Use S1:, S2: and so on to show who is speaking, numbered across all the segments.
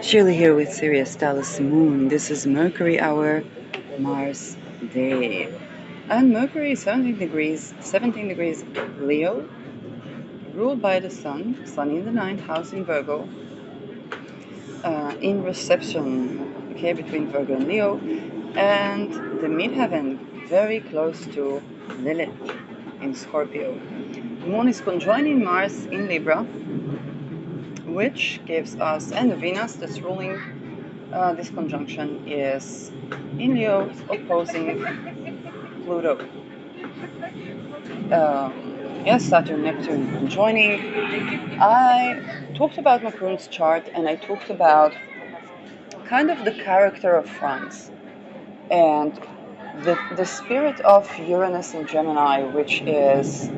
S1: Shirley here with Sirius Dallas Moon. This is Mercury hour, Mars day. And Mercury is 17 degrees Leo, ruled by the Sun in the ninth house in Virgo, in reception, okay, between Virgo and Leo, and the midheaven very close to Lilith in Scorpio. The Moon is conjoining Mars in Libra, which gives us, and Venus that's ruling this conjunction is in Leo opposing Pluto. Yes, Saturn, Neptune conjoining. I talked about Macron's chart and I talked about kind of the character of France and the spirit of Uranus in Gemini, which is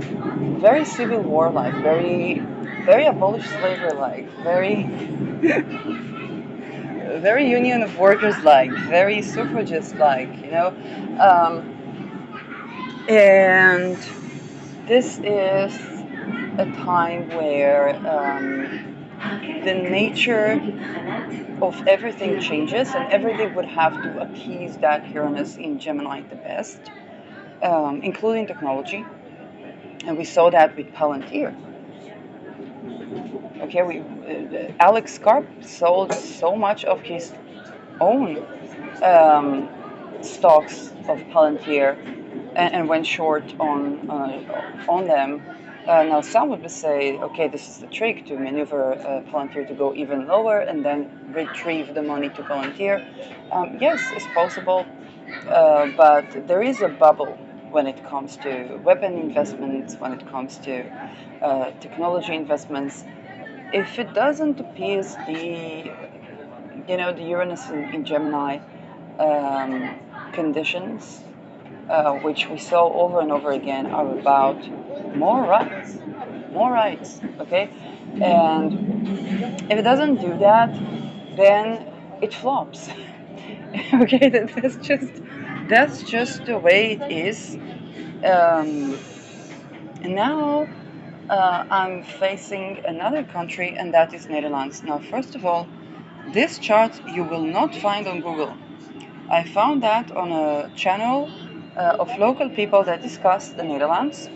S1: very civil war-like, very abolished slavery-like, very union of workers-like, very suffragist-like. And this is a time where the nature of everything changes, and everything would have to appease that Uranus in Gemini the best, including technology. And we saw that with Palantir. Okay, Alex Karp sold so much of his own stocks of Palantir and went short on them. Now some would say, okay, this is the trick to maneuver Palantir to go even lower and then retrieve the money to Palantir. Yes, it's possible, but there is a bubble when it comes to weapon investments, when it comes to technology investments. If it doesn't appease the Uranus in Gemini conditions, which we saw over and over again, are about more rights, okay? And if it doesn't do that, then it flops. Okay, that's just the way it is. And now I'm facing another country, and that is Netherlands. Now, first of all, this chart you will not find on Google. I found that on a channel of local people that discuss the Netherlands.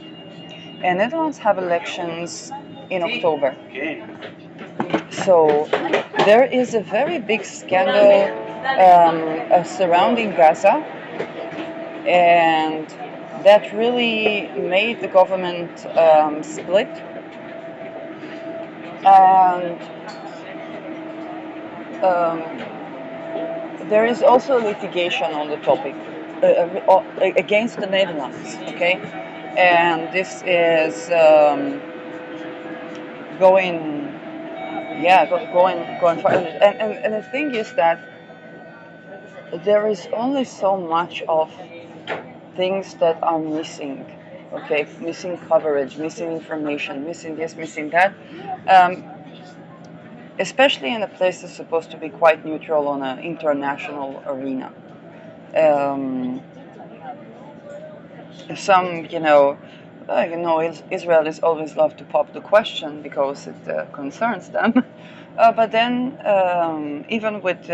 S1: And Netherlands have elections in October. So there is a very big scandal surrounding Gaza, and that really made the government split. And there is also litigation on the topic against the Netherlands, okay? And this is going far. And the thing is that there is only so much of things that are missing, okay? Missing coverage, missing information, missing this, missing that. Especially in a place that's supposed to be quite neutral on an international arena. Israelis always love to pop the question because it concerns them. But then, even with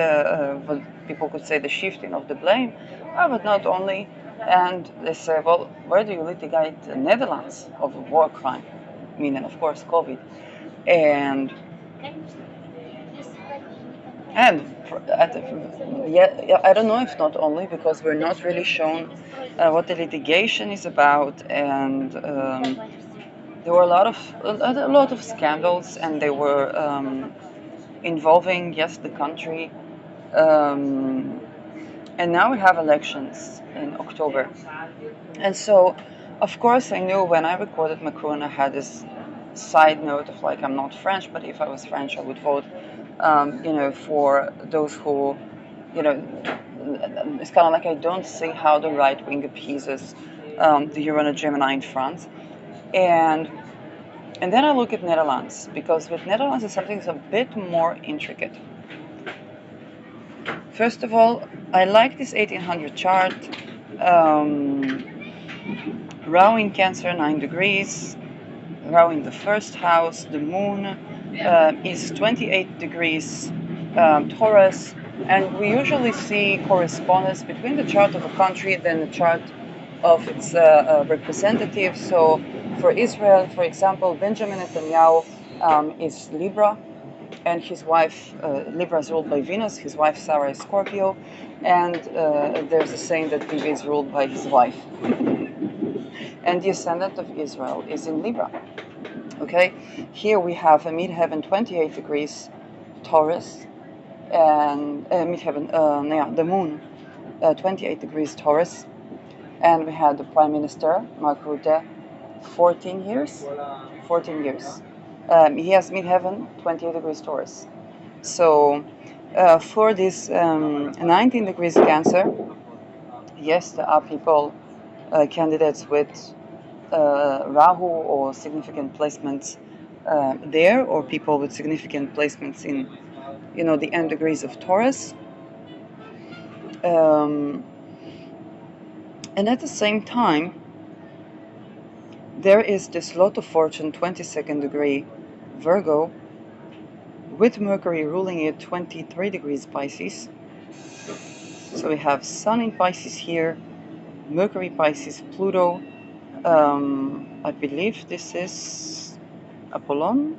S1: what people could say the shifting of the blame, but not only, and they say, well, where do you litigate the Netherlands of a war crime? Meaning, of course, COVID. And I don't know if not only because we're not really shown what the litigation is about, and there were a lot of scandals, and they were involving the country, and now we have elections in October, and so of course I knew when I recorded Macron I had this side note of like, I'm not French, but if I was French I would vote for those who, it's kind of like I don't see how the right wing appeases the Uranus Gemini in France. And then I look at Netherlands, because with Netherlands it's something that's a bit more intricate. First of all, I like this 1800 chart. Rahu in Cancer, 9 degrees. Rahu in the first house, the moon is 28 degrees Taurus, and we usually see correspondence between the chart of a country and then the chart of its representative. So for Israel, for example, Benjamin Netanyahu is Libra, and his wife, Libra is ruled by Venus, his wife Sarah is Scorpio, and there's a saying that Bibi is ruled by his wife. And the ascendant of Israel is in Libra. Okay, here we have a midheaven 28 degrees Taurus, and midheaven, the moon 28 degrees Taurus, and we had the Prime Minister, Mark Rutte, 14 years. 14 years. He has midheaven 28 degrees Taurus. So for this 19 degrees Cancer, yes, there are people, candidates with Rahu or significant placements there, or people with significant placements in, the end degrees of Taurus. And at the same time, there is this lot of fortune 22nd degree Virgo with Mercury ruling it 23 degrees Pisces. So we have Sun in Pisces here, Mercury Pisces, Pluto. I believe this is Apollon,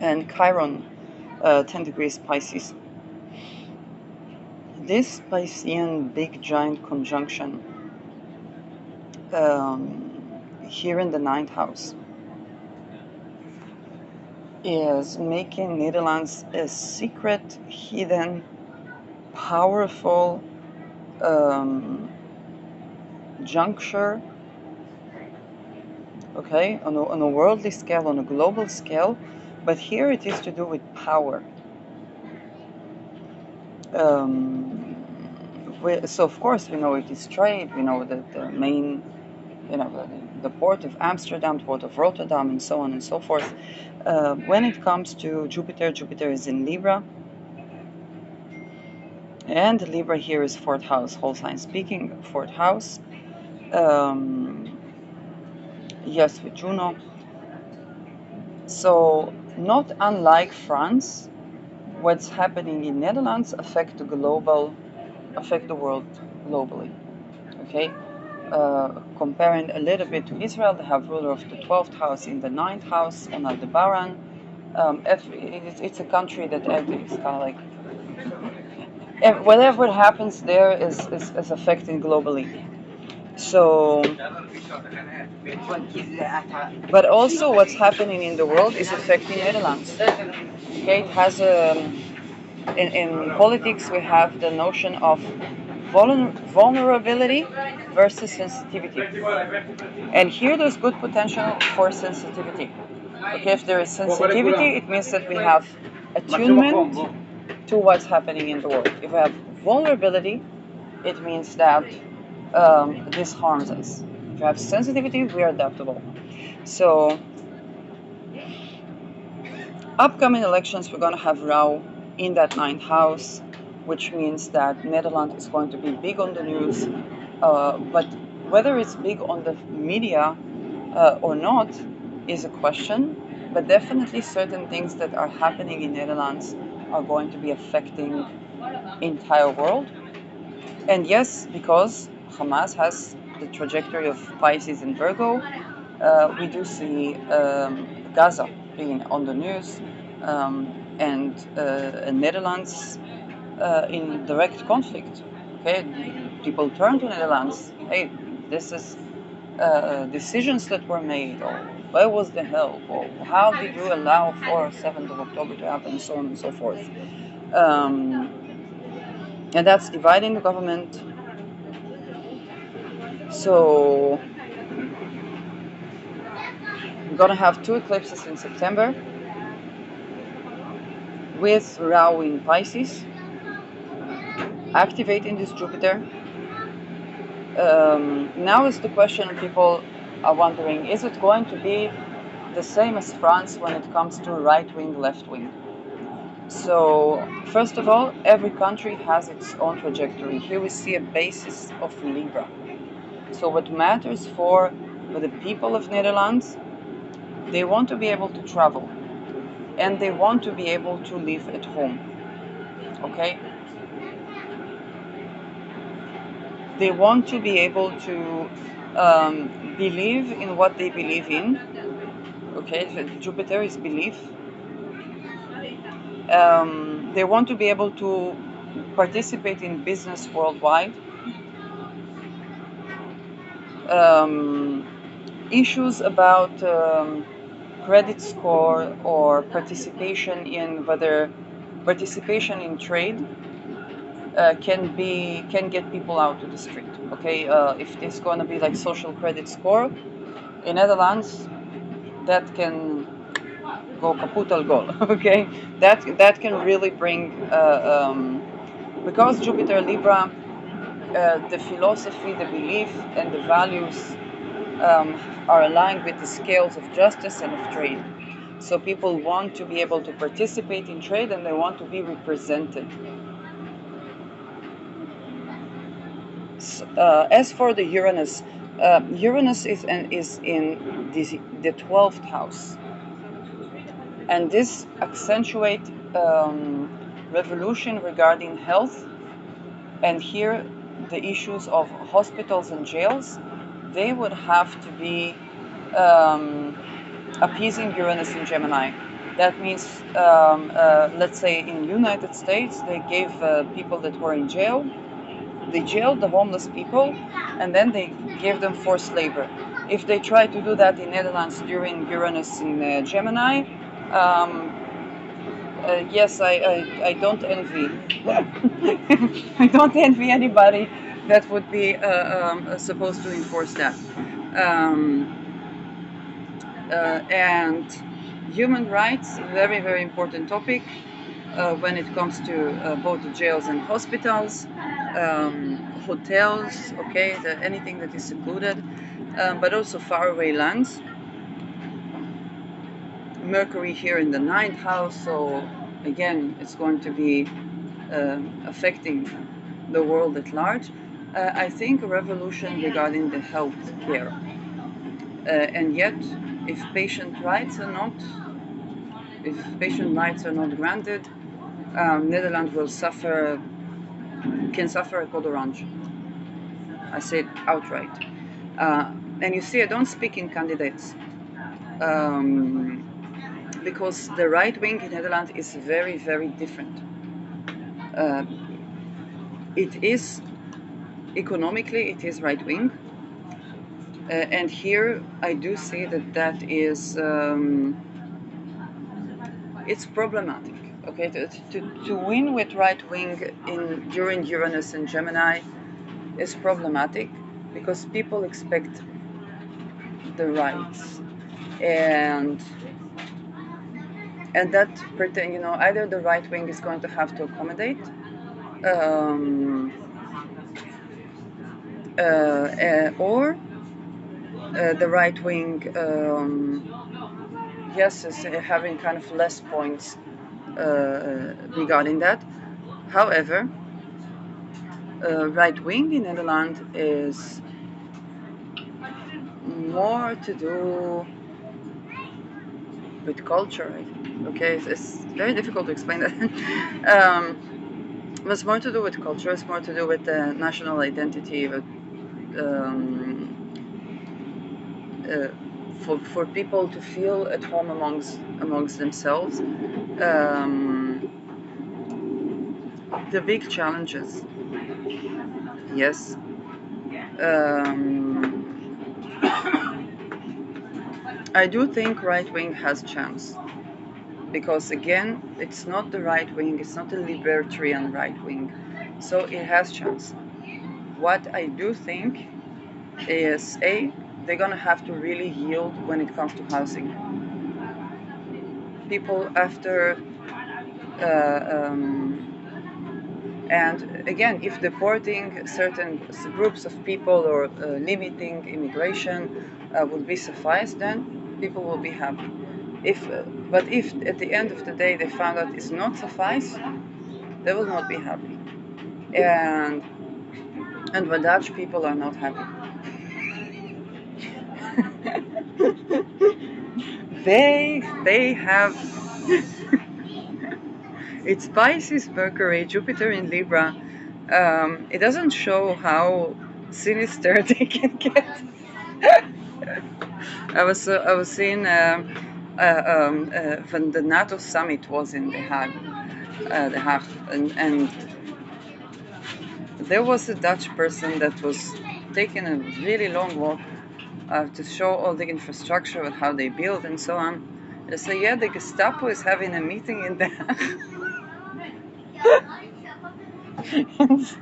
S1: and Chiron, 10 degrees Pisces. This Piscean big giant conjunction here in the ninth house is making Netherlands a secret, hidden, powerful juncture, okay, on a worldly scale, on a global scale, but here it is to do with power. So of course we know it is trade, we know that the main, the port of Amsterdam, the port of Rotterdam, and so on and so forth. When it comes to Jupiter, Jupiter is in Libra, and Libra here is fourth house, whole sign speaking, fourth house. Yes, with Juno. So not unlike France, what's happening in Netherlands affect the world globally. Okay, comparing a little bit to Israel, they have ruler of the 12th house in the 9th house on Aldebaran. It's a country that it's kind of like whatever happens there is affecting globally. So, but also what's happening in the world is affecting Netherlands. Okay, it has in politics we have the notion of vulnerability versus sensitivity, and here there's good potential for sensitivity. Okay, if there is sensitivity, it means that we have attunement to what's happening in the world. If we have vulnerability, it means that this harms us. If we have sensitivity, we are adaptable. So, upcoming elections, we're going to have Rao in that ninth house, which means that Netherlands is going to be big on the news. But whether it's big on the media or not is a question. But definitely certain things that are happening in Netherlands are going to be affecting entire world. And yes, because Hamas has the trajectory of Pisces and Virgo, we do see Gaza being on the news, and Netherlands in direct conflict. Okay, people turn to Netherlands. Hey, this is decisions that were made, or where was the help, or how did you allow for 7th of October to happen, and so on and so forth. And that's dividing the government. So we're gonna have 2 eclipses in September with Rahu in Pisces, activating this Jupiter. Now is the question, people are wondering, is it going to be the same as France when it comes to right wing, left wing? So, first of all, every country has its own trajectory. Here we see a basis of Libra. So what matters for the people of Netherlands, they want to be able to travel. and they want to be able to live at home. Okay, they want to be able to believe in what they believe in. Okay, so Jupiter is belief. They want to be able to participate in business worldwide. Um, Issues about credit score or participation in trade can get people out to the street. Okay, if it's going to be like social credit score in Netherlands, that can go kaput al goal. Okay, that can really bring because Jupiter Libra, the philosophy, the belief, and the values are aligned with the scales of justice and of trade. So people want to be able to participate in trade and they want to be represented. As for the Uranus, Uranus is in the 12th house, and this accentuates revolution regarding health. And here, the issues of hospitals and jails, they would have to be appeasing Uranus in Gemini. That means, let's say in United States, they gave people that were in jail, they jailed the homeless people, and then they gave them forced labor. If they try to do that in Netherlands during Uranus in Gemini, yes, I don't envy. I don't envy anybody that would be supposed to enforce that. Um, and human rights, very, very important topic when it comes to both jails and hospitals, hotels, okay, anything that is secluded, but also faraway lands. Mercury here in the ninth house, so again, it's going to be affecting the world at large. I think a revolution regarding the health care. And yet, if patient rights are not granted, Netherlands can suffer a code orange. I say it outright. And you see, I don't speak in candidates because the right wing in Netherlands is very, very different. Uh, it is economically, it is right wing, and here I do see that is it's problematic. Okay, to win with right wing during Uranus and Gemini is problematic because people expect the rights and that either the right wing is going to have to accommodate or the right wing yes is having kind of less points regarding that. However, right wing in Netherlands is more to do with culture. Okay, it's very difficult to explain that. It's more to do with culture. It's more to do with the national identity. With, for people to feel at home amongst themselves. The big challenges. Yes. I do think right wing has chance because again, it's not the right wing. It's not a libertarian right wing, so it has chance. What I do think is they're gonna have to really yield when it comes to housing. People after and again, if deporting certain groups of people or limiting immigration would be suffice, then people will be happy. But if at the end of the day they found out it's not suffice, they will not be happy. And the Dutch people are not happy. they have It's Pisces, Mercury, Jupiter in Libra. It doesn't show how sinister they can get. I was seeing when the NATO summit was in The Hague, and there was a Dutch person that was taking a really long walk to show all the infrastructure and how they build and so on. They say, yeah, the Gestapo is having a meeting in The Hague. And so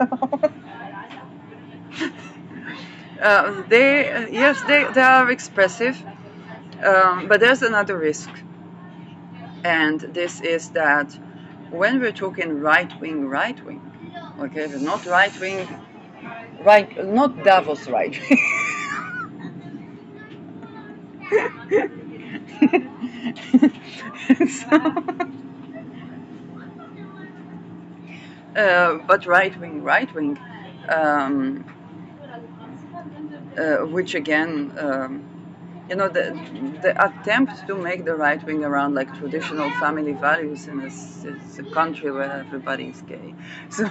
S1: they are expressive, but there's another risk, and this is that when we're talking right wing, okay, not right wing, not Davos right wing. So, but right wing, um, which again, the attempt to make the right wing around like traditional family values in a country where everybody is gay, so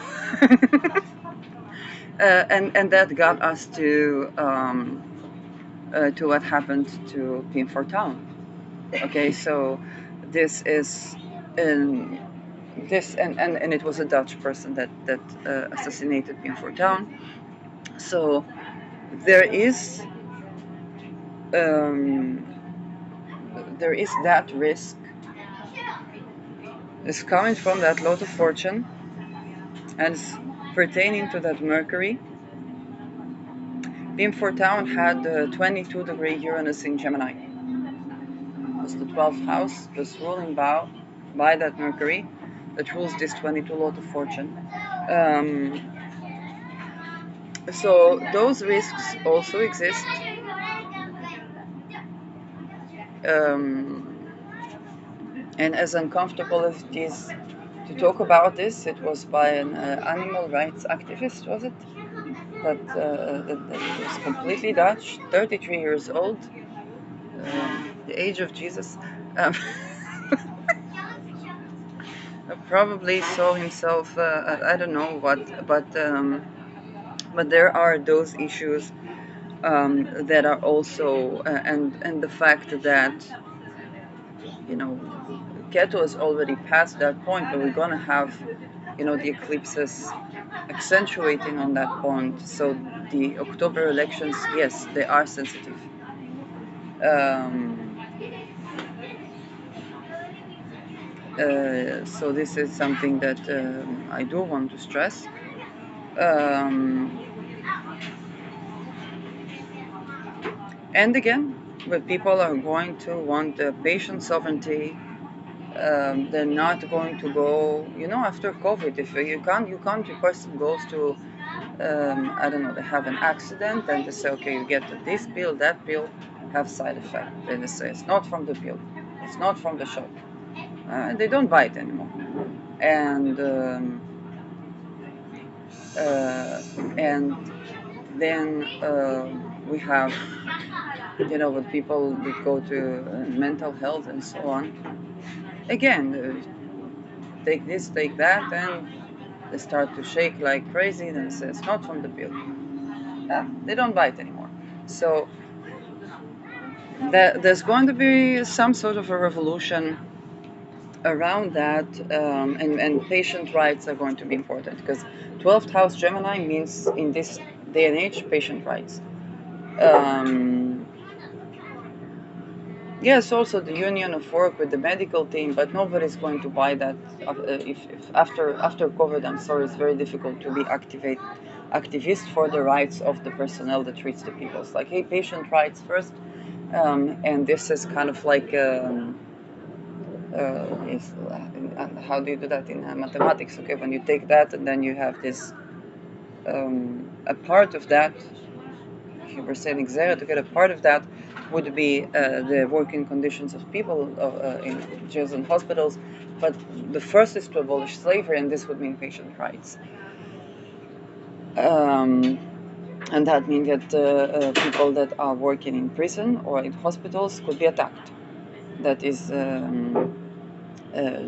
S1: and that got us to what happened to Pim Fortuyn. Okay, so this is um, this and it was a Dutch person that assassinated Pim Fortuyn. So there is um, there is that risk is coming from that lot of fortune and it's pertaining to that Mercury. Pim Fortuyn had 22-degree Uranus in Gemini. It was the 12th house, this ruling by that Mercury that rules this 22 lot of fortune. So those risks also exist. And as uncomfortable as it is to talk about this, it was by an animal rights activist, was it? That was completely Dutch, 33 years old, the age of Jesus. Um, probably saw himself, I don't know what, but there are those issues that are also, and the fact that, Keto is already past that point, but we're going to have, the eclipses accentuating on that point. So the October elections, yes, they are sensitive. So this is something that I do want to stress. And again, but people are going to want patient sovereignty. They're not going to go, after COVID. If you can't, your person goes to, I don't know, they have an accident and they say, okay, you get this pill, that pill, have side effect. Then they say it's not from the pill, it's not from the shop. They don't buy it anymore. And then we have, when people would go to mental health and so on. Again, take this, take that, and they start to shake like crazy. Then it says not from the pill. They don't buy it anymore. So there's going to be some sort of a revolution around that, and patient rights are going to be important because 12th house Gemini means in this day and age patient rights. Yes, also the union of work with the medical team, but nobody's going to buy that. If after COVID, I'm sorry, it's very difficult to be activist for the rights of the personnel that treats the people. It's like, hey, patient rights first, and this is kind of like how do you do that in mathematics? Okay, when you take that and then you have this a part of that. If you were saying zero to get a part of that would be the working conditions of people in jails and hospitals, but the first is to abolish slavery, and this would mean patient rights. And that means that people that are working in prison or in hospitals could be attacked. That is Uh,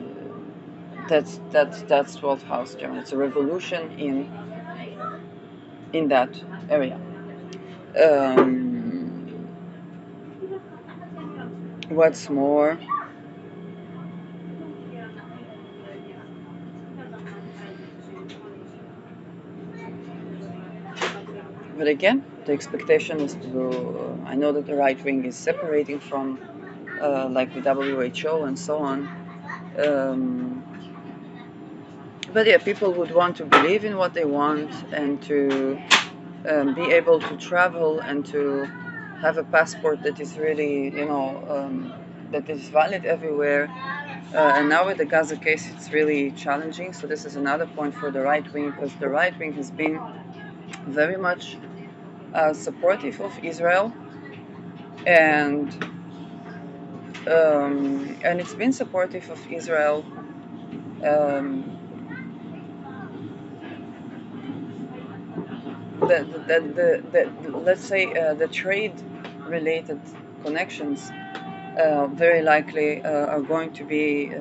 S1: that's 12th house, German. It's a revolution in that area. Um, what's more, but again, the expectation is to. I know that the right wing is separating from, like the WHO and so on. Um, but yeah, people would want to believe in what they want and to be able to travel and to have a passport that is really, that is valid everywhere. And now with the Gaza case, it's really challenging. So this is another point for the right wing, because the right wing has been very much supportive of Israel, and it's been supportive of Israel. Um, let's say the trade related connections very likely are going to be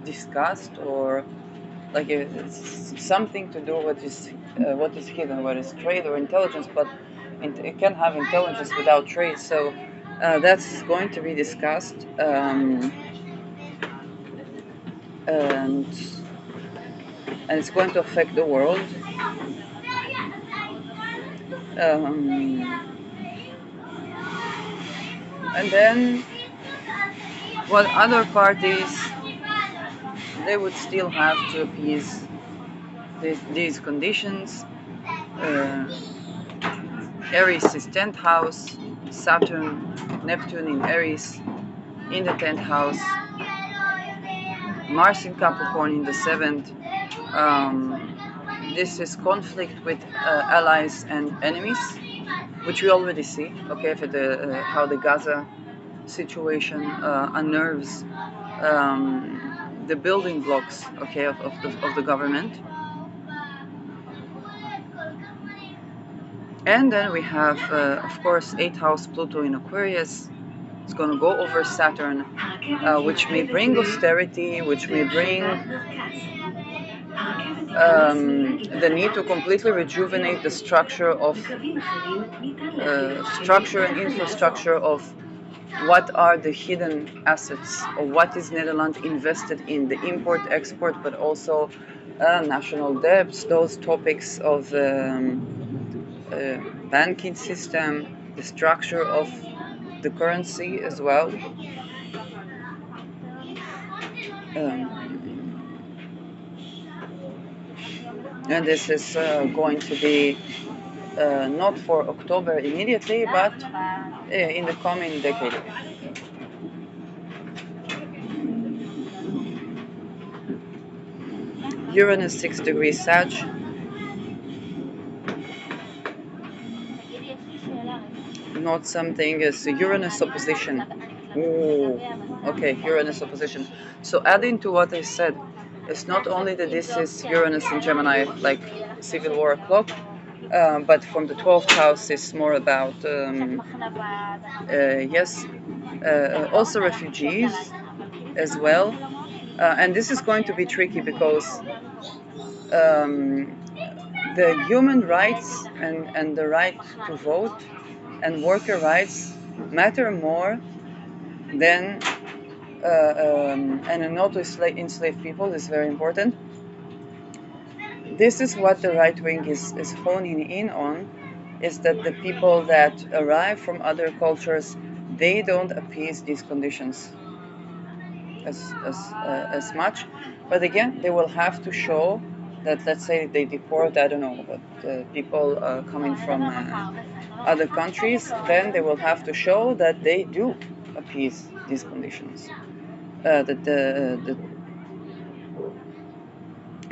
S1: discussed, or like it's something to do what is hidden, whether it's trade or intelligence, but it can have intelligence without trade. So that's going to be discussed, and it's going to affect the world. Um, and then what other parties, they would still have to appease these conditions. Uh, Aries is 10th house, Saturn, Neptune in Aries in the 10th house, Mars in Capricorn in the 7th. This is conflict with allies and enemies, which we already see, okay, for how the Gaza situation unnerves the building blocks, okay, of the government. And then we have, of course, 8th house Pluto in Aquarius. It's going to go over Saturn, which may bring austerity, which may bring the need to completely rejuvenate the structure and infrastructure of what are the hidden assets, or what is Netherlands invested in, the import, export, but also national debts, those topics of banking system, the structure of the currency as well. And this is going to be not for October immediately, but in the coming decade. Uranus 6 degrees Sag. Not something as Uranus opposition. Ooh, okay, Uranus opposition. So adding to what I said, it's not only that this is Uranus in Gemini, like Civil War clock, but from the 12th house is more about, yes, also refugees as well. And this is going to be tricky because the human rights and the right to vote and worker rights matter more than and not to enslave people is very important. This is what the right wing is honing in on, is that the people that arrive from other cultures, they don't appease these conditions as much. But again, they will have to show that, let's say they deport, I don't know, but people coming from other countries, then they will have to show that they do appease these conditions.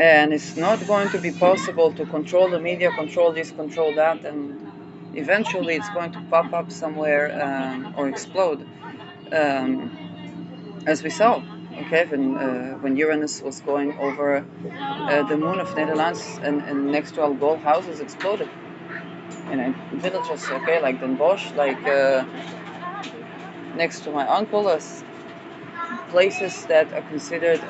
S1: And it's not going to be possible to control the media, control this, control that, and eventually it's going to pop up somewhere or explode, as we saw. Okay, when Uranus was going over the moon of Netherlands, and next to our gold houses exploded in villages. Okay, like Den Bosch, like next to my uncle, places that are considered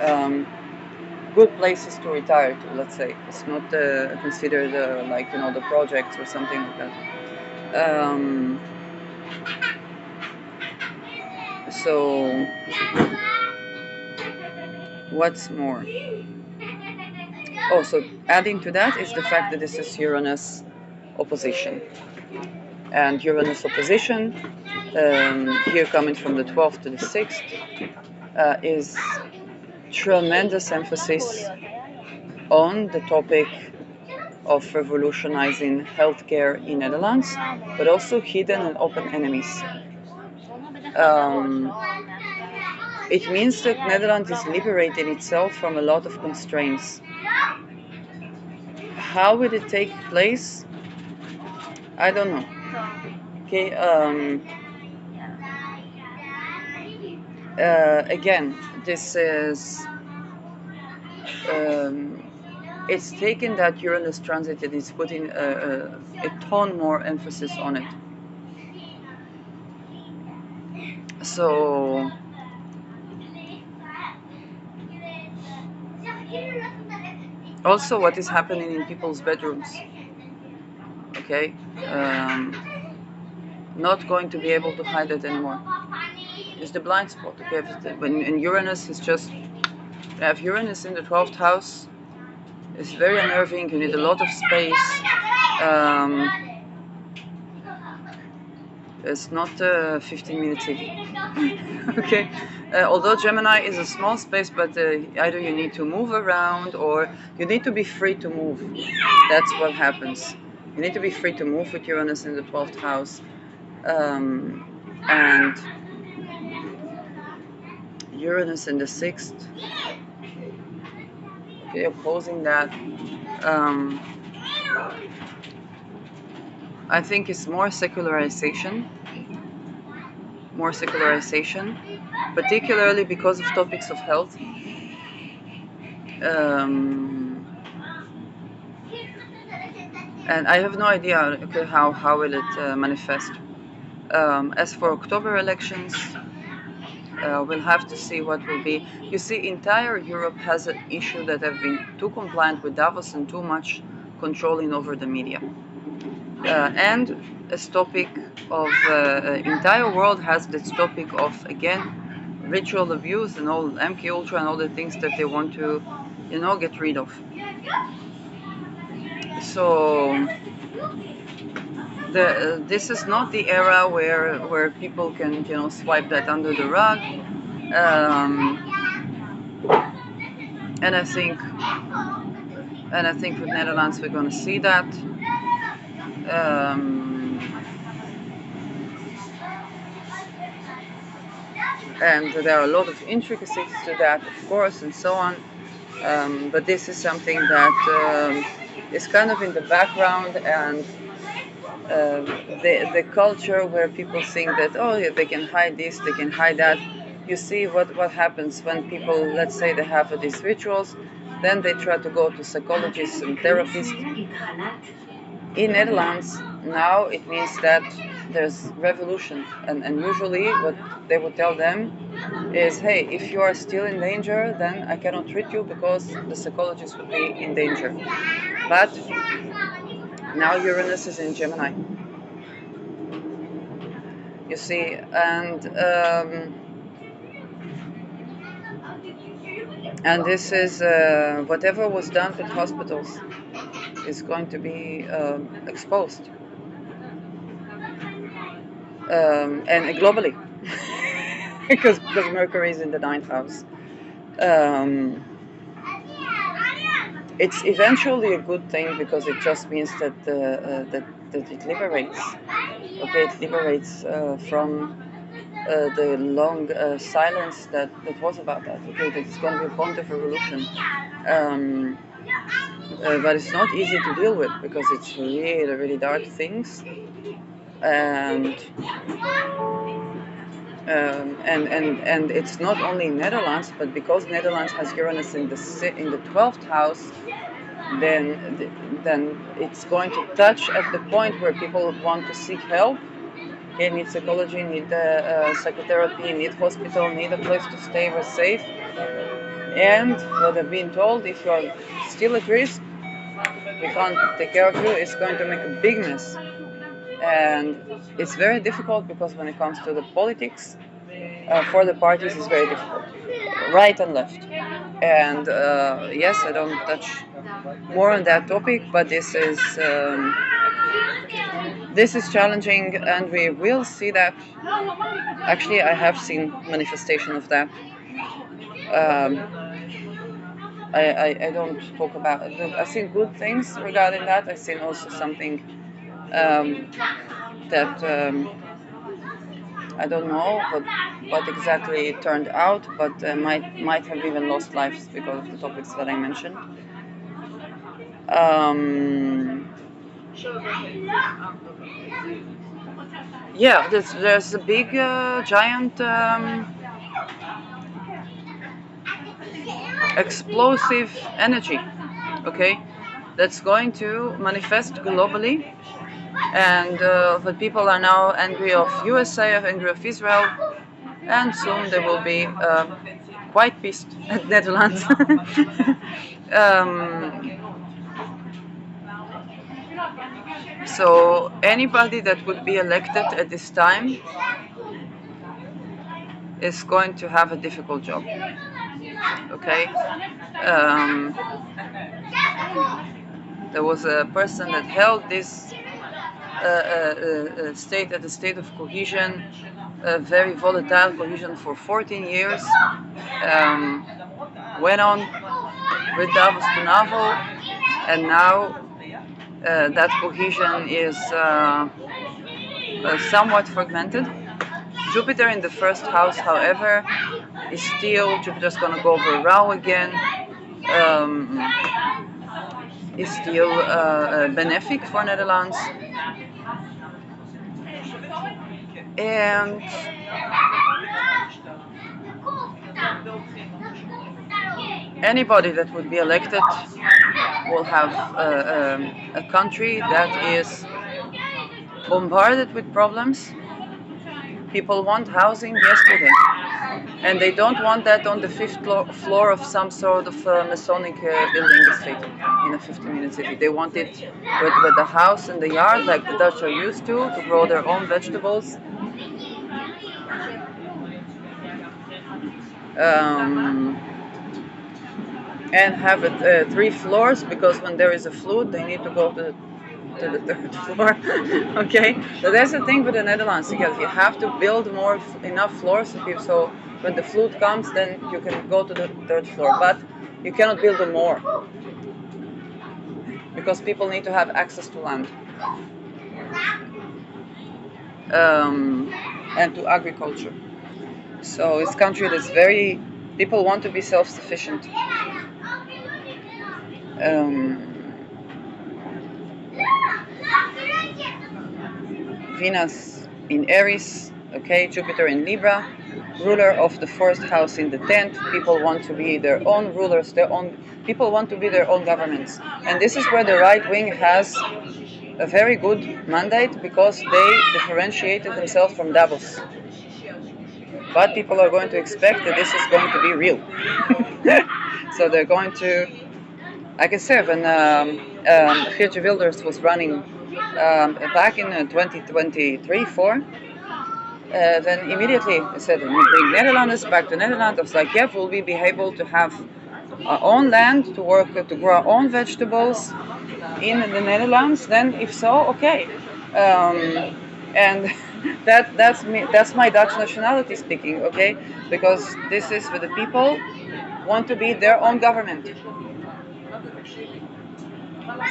S1: good places to retire to. Let's say it's not considered like the projects or something like that. So what's more? Also, adding to that is the fact that this is Uranus opposition. And Uranus opposition, here coming from the 12th to the 6th, is tremendous emphasis on the topic of revolutionizing healthcare in Netherlands, but also hidden and open enemies. It means that Netherlands is liberating itself from a lot of constraints. How will it take place? I don't know. Okay. Again, this is. It's taken that Uranus transit and it's putting a ton more emphasis on it. So also what is happening in people's bedrooms. Okay, not going to be able to hide it anymore. It's the blind spot. Okay, when Uranus is just, you have Uranus in the 12th house. It's very unnerving. You need a lot of space. It's not 15 minutes city. Okay. Although Gemini is a small space, but either you need to move around or you need to be free to move. That's what happens. You need to be free to move with Uranus in the 12th house. And Uranus in the 6th, okay, opposing that. I think it's more secularization, particularly because of topics of health. And I have no idea, okay, how will it manifest. As for October elections, we'll have to see what will be. You see, entire Europe has an issue that have been too compliant with Davos and too much controlling over the media. And a topic of entire world has this topic of, again, ritual abuse and all MK Ultra and all the things that they want to, get rid of. So this is not the era where people can swipe that under the rug. And I think with Netherlands we're going to see that. And there are a lot of intricacies to that, of course, and so on. But this is something that is kind of in the background, and the culture where people think that, oh, yeah, they can hide this, they can hide that. You see what happens when people, let's say, they have these rituals, then they try to go to psychologists and therapists. In Netherlands, now it means that there's revolution, and usually what they would tell them is, hey, if you are still in danger, then I cannot treat you because the psychologist would be in danger. But now Uranus is in Gemini. You see, and this is whatever was done with hospitals is going to be exposed, and globally, because Mercury is in the 9th house. It's eventually a good thing because it just means that that it liberates. Okay, it liberates from the long silence that was about that. Okay, that it's going to be a point of revolution. But it's not easy to deal with because it's really, really dark things. And it's not only Netherlands, but because Netherlands has Uranus in the 12th house, then it's going to touch at the point where people want to seek help, Okay, need psychology, need psychotherapy, need hospital, need a place to stay, we're safe. And what I've been told, if you are still at risk, we can't take care of you, it's going to make a big mess. And it's very difficult because when it comes to the politics, for the parties, it's very difficult, right and left. And yes, I don't touch more on that topic, but this is challenging, and we will see that. Actually, I have seen manifestation of that. Um, I don't talk about. I've seen good things regarding that. I've seen also something that I don't know what exactly it turned out, but might have even lost lives because of the topics that I mentioned. Yeah, there's a big giant explosive energy, okay, that's going to manifest globally, and the people are now angry of USA, angry of Israel, and soon they will be quite pissed at Netherlands. So anybody that would be elected at this time is going to have a difficult job. Okay. There was a person that held this state at the state of cohesion, very volatile cohesion for 14 years. Went on with Davos to navel, and now that cohesion is somewhat fragmented. Jupiter in the first house, however, is still, Jupiter's going to go over Rao again, is still benefic for Netherlands. And anybody that would be elected will have a country that is bombarded with problems. People want housing yesterday, and they don't want that on the fifth floor of some sort of Masonic building estate in a 15-minute city. They want it with the house and the yard, like the Dutch are used to grow their own vegetables. And have it 3 floors, because when there is a flood, they need to go to the third floor. Okay, so that's the thing with the Netherlands. You have to build enough floors so when the flood comes, then you can go to the third floor. But you cannot build more because people need to have access to land and to agriculture. So it's a country that's people want to be self-sufficient. Venus in Aries, okay, Jupiter in Libra, ruler of the first house in the 10th. People want to be their own rulers, people want to be their own governments. And this is where the right wing has a very good mandate, because they differentiated themselves from Davos. But people are going to expect that this is going to be real. So they're going to, like I said, when Geertje Wilders was running back in 2023-4, then immediately I said, we bring Netherlands back to Netherlands. I was like, yeah, will we be able to have our own land to work, to grow our own vegetables in the Netherlands? Then if so, okay. And that's me. That's my Dutch nationality speaking, okay? Because this is where the people want to be their own government,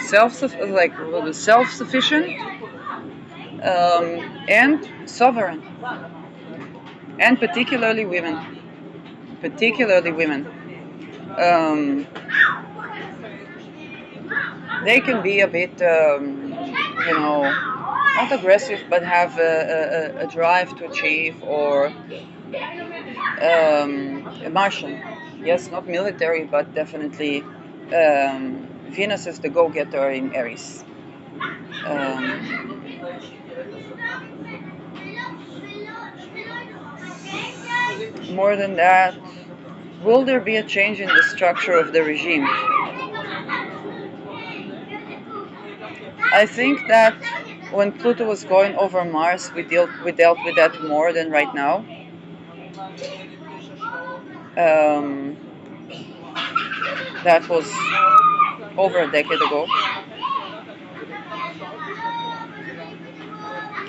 S1: self-sufficient and sovereign, and particularly women. They can be a bit, not aggressive, but have a drive to achieve, or a Martian. Yes, not military, but definitely Venus is the go-getter in Aries. More than that, will there be a change in the structure of the regime? I think that when Pluto was going over Mars, we dealt with that more than right now. Um, that was over a decade ago.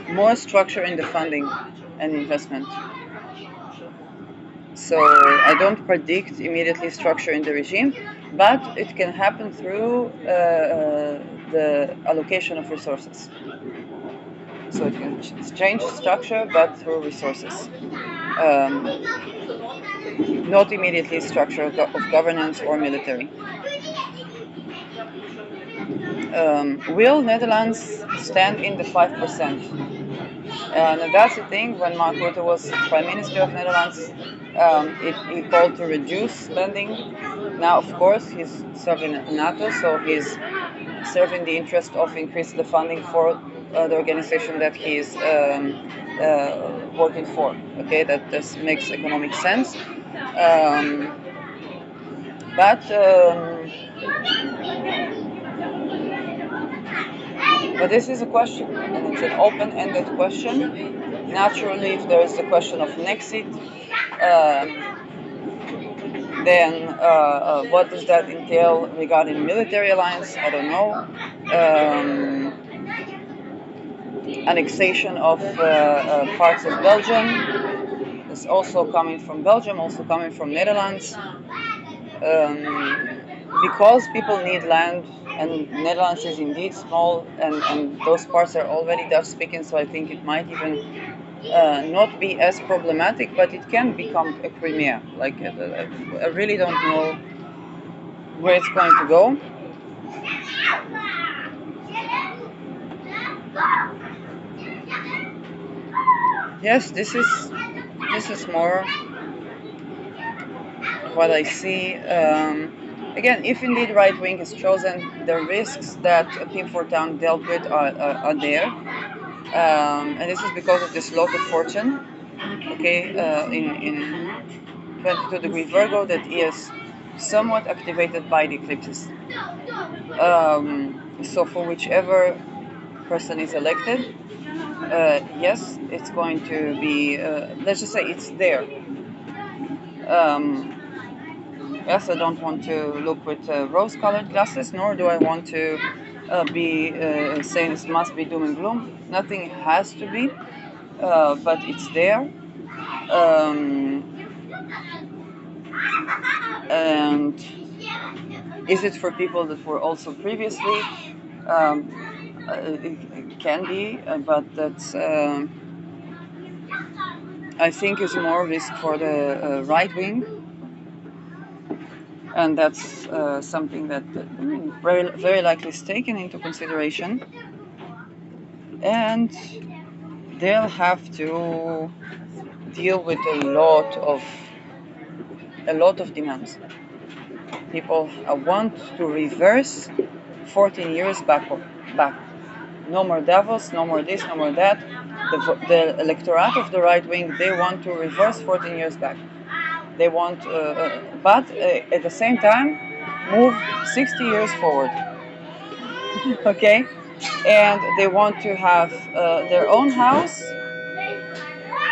S1: More structure in the funding and investment. So I don't predict immediately structure in the regime, but it can happen through the allocation of resources. So it can change structure, but through resources. Um, Not immediately structure of governance or military. Will Netherlands stand in the 5%? And that's the thing. When Mark Rutte was Prime Minister of Netherlands, he called to reduce spending. Now, of course, he's serving NATO, so he's serving the interest of increase the funding for the organization that he's working for. Okay, that this makes economic sense. But this is a question, and it's an open-ended question. Naturally, if there is a question of Nexit, then what does that entail regarding military alliance? I don't know. Annexation of parts of Belgium is also coming from Belgium, also coming from Netherlands. Because people need land, and Netherlands is indeed small, and those parts are already Dutch speaking, so I think it might even not be as problematic, but it can become a Crimea. Like, I really don't know where it's going to go. Yes, this is more what I see. Again, if indeed right wing is chosen, the risks that Pim Fortuyn dealt with are there, and this is because of this lot of fortune. Okay, in 22-degree Virgo, that is somewhat activated by the eclipses. So for whichever person is elected, yes, it's going to be. Let's just say it's there. Yes, I don't want to look with rose-colored glasses, nor do I want to be saying it must be doom and gloom. Nothing has to be, but it's there. Um, and is it for people that were also previously? It can be, but that's I think is more risk for the right wing, and that's something that very very likely is taken into consideration, and they'll have to deal with a lot of demands. People want to reverse 14 years back. No more Davos, no more this, no more that. The electorate of the right wing, they want to reverse 14 years back. They want, but at the same time, move 60 years forward. Okay, and they want to have their own house.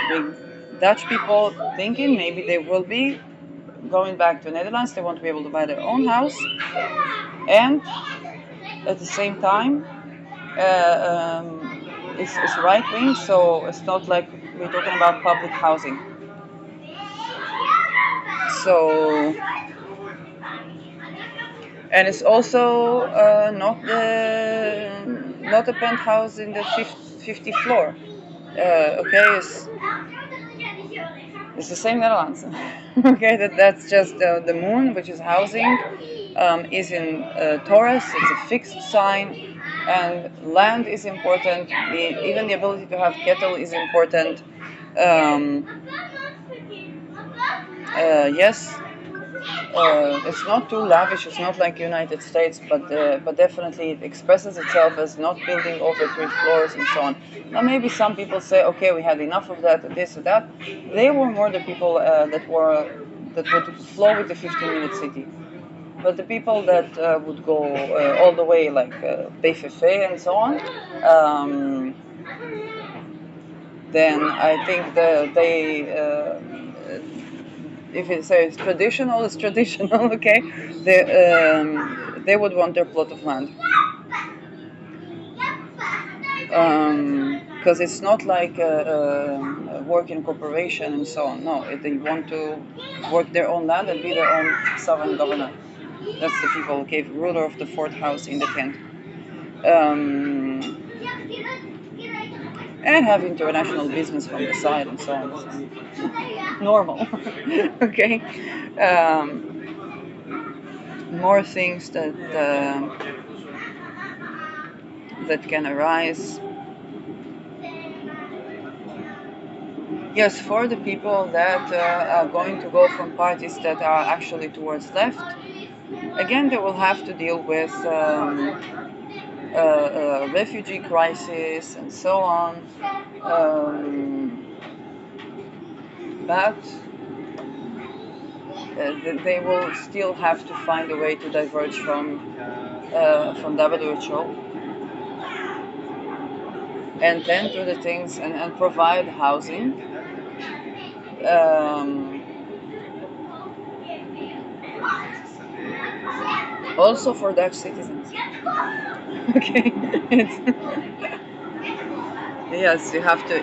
S1: The Dutch people thinking maybe they will be going back to Netherlands. They want to be able to buy their own house, and at the same time, it's right wing, so it's not like we're talking about public housing. So, and it's also not a penthouse in the 50th floor. Okay, it's the same Netherlands. Okay, that's just the moon, which is housing, is in Taurus. It's a fixed sign, and land is important. Even the ability to have cattle is important. Yes, It's not too lavish. It's not like United States, but definitely it expresses itself as not building over 3 floors and so on. Now maybe some people say, okay, we had enough of that, this or that. They were more the people that would flow with the 15-minute city. But the people that would go all the way, like PFF and so on, then I think if it says traditional, it's traditional, okay? They would want their plot of land. Because it's not like a work in corporation and so on. No, they want to work their own land and be their own sovereign governor. That's the people, okay, ruler of the fourth house in the tent. And have international business from the side and so on. So normal, okay. More things that can arise. Yes, for the people that are going to go from parties that are actually towards left, again, they will have to deal with refugee crisis and so on. But they will still have to find a way to diverge from WHO and then do the things and provide housing. Also for Dutch citizens. Okay. Yes, you have to.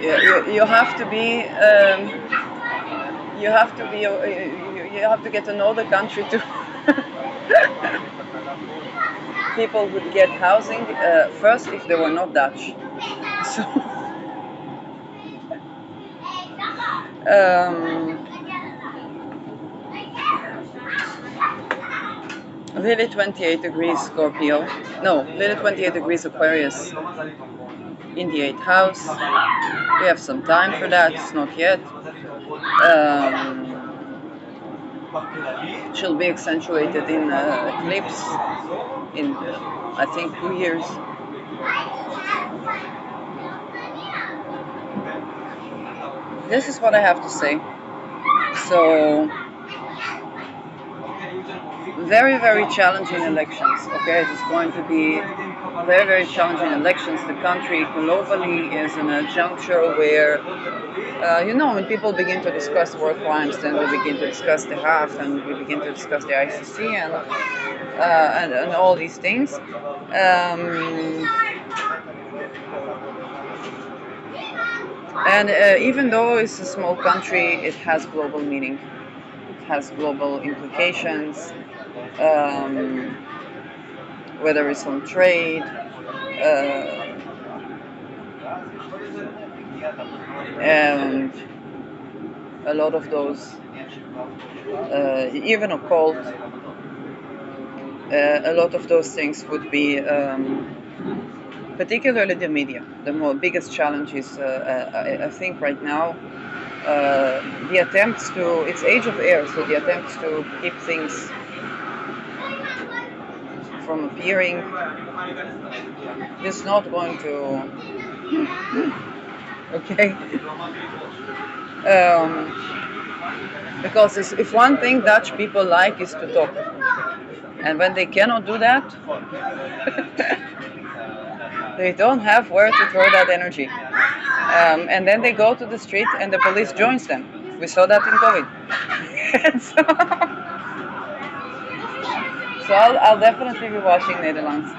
S1: You have to be. You have to be. You have to get to know the country too. People would get housing first if they were not Dutch. So. Really 28 degrees Scorpio. No, really 28 degrees Aquarius in the 8th house. We have some time for that, it's not yet. She'll be accentuated in eclipse in, I think, 2 years. This is what I have to say. So, very, very challenging elections. Okay, it's going to be very, very challenging elections. The country globally is in a juncture where, when people begin to discuss war crimes, then we begin to discuss the HAF and we begin to discuss the ICC and all these things. And even though it's a small country, it has global meaning. It has global implications. Whether it's on trade, and a lot of those, even occult, a lot of those things would be, particularly the media. The biggest challenge is, I think right now, the attempts to, it's age of air, so the attempts to keep things from appearing is not going to, okay? Because if one thing Dutch people like is to talk, and when they cannot do that, they don't have where to throw that energy. And then they go to the street and the police joins them. We saw that in COVID. So I'll definitely be watching Netherlands.